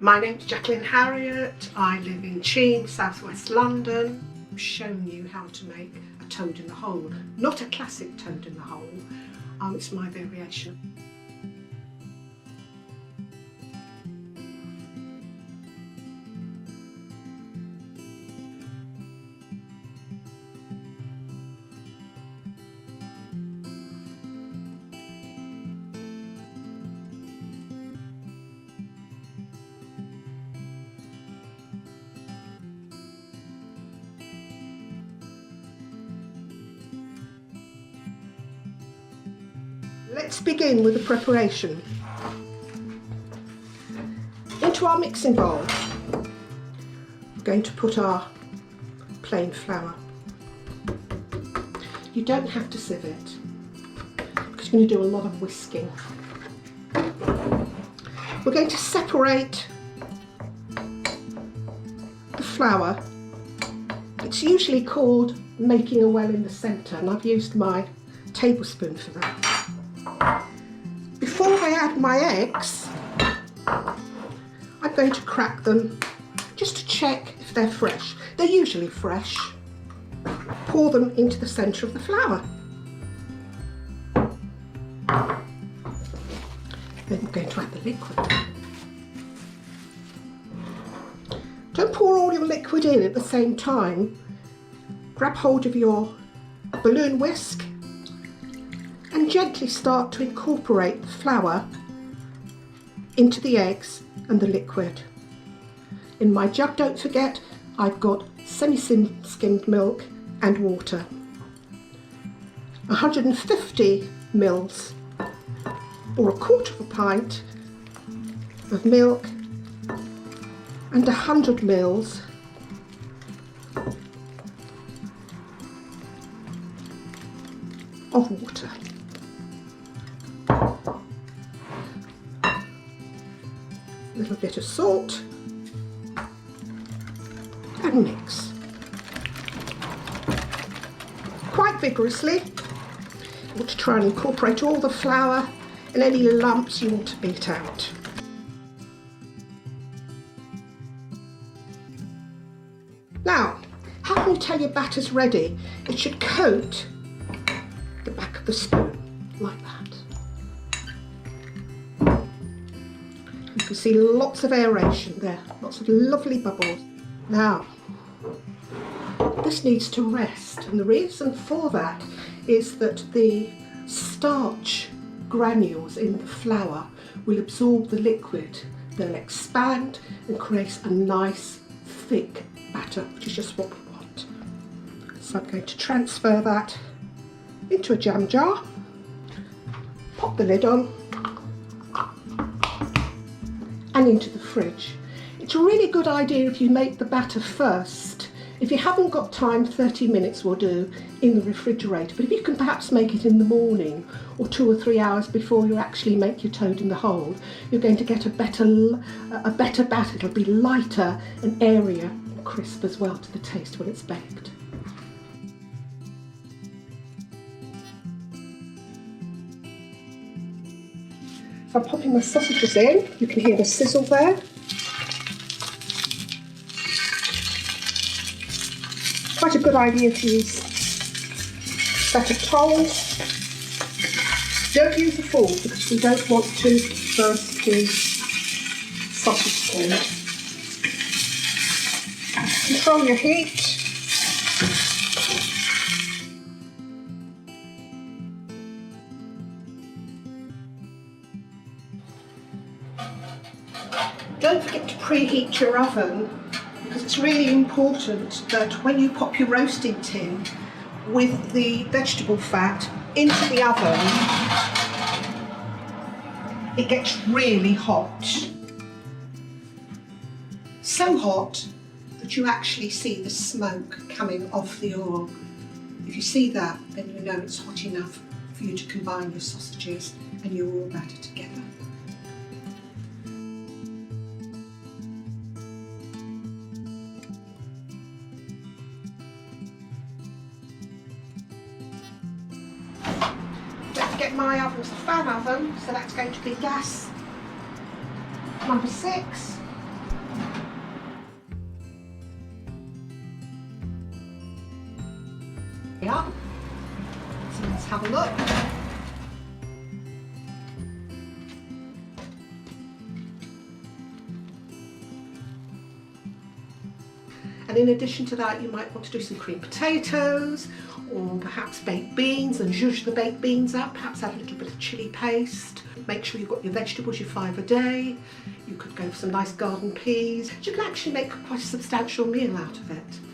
My name's Jacqueline Harriott. I live in Cheam, southwest London. I'm showing you how to make a toad in the hole. Not a classic toad in the hole, it's my variation. Let's begin with the preparation. Into our mixing bowl, we're going to put our plain flour. You don't have to sieve it, because you're going to do a lot of whisking. We're going to separate the flour. It's usually called making a well in the centre, and I've used my tablespoon for that. Before I add my eggs, I'm going to crack them just to check if they're fresh. They're usually fresh. Pour them into the centre of the flour. Then I'm going to add the liquid. Don't pour all your liquid in at the same time. Grab hold of your balloon whisk and gently start to incorporate the flour into the eggs and the liquid. In my jug, don't forget, I've got semi-skimmed milk and water. 150 mils or a quarter of a pint of milk and 100 mils of water. A little bit of salt and mix quite vigorously. You want to try and incorporate all the flour and any lumps you want to beat out. Now, how can you tell your batter's ready? It should coat the back of the spoon like that. You can see lots of aeration there, lots of lovely bubbles. Now, this needs to rest, and the reason for that is that the starch granules in the flour will absorb the liquid. They'll expand and create a nice thick batter, which is just what we want. So I'm going to transfer that into a jam jar, pop the lid on, and into the fridge. It's a really good idea if you make the batter first. If you haven't got time, 30 minutes will do in the refrigerator, but if you can perhaps make it in the morning or 2 or 3 hours before you actually make your toad in the hole, you're going to get a better batter. It'll be lighter and airier and crisp as well to the taste when it's baked. So I'm popping my sausages in. You can hear the sizzle there. Quite a good idea to use buttered tongs. Don't use a fork because we don't want to burst the sausage skin. Control your heat. Don't forget to preheat your oven, because it's really important that when you pop your roasting tin with the vegetable fat into the oven, it gets really hot. So hot that you actually see the smoke coming off the oil. If you see that, then you know it's hot enough for you to combine your sausages and your raw batter together. My oven's a fan oven, so that's going to be gas number 6. Yeah. So let's have a look. And in addition to that, you might want to do some creamed potatoes, or perhaps baked beans, and zhuzh the baked beans up, perhaps add a little bit of chilli paste. Make sure you've got your vegetables, your 5 a day. You could go for some nice garden peas. You can actually make quite a substantial meal out of it.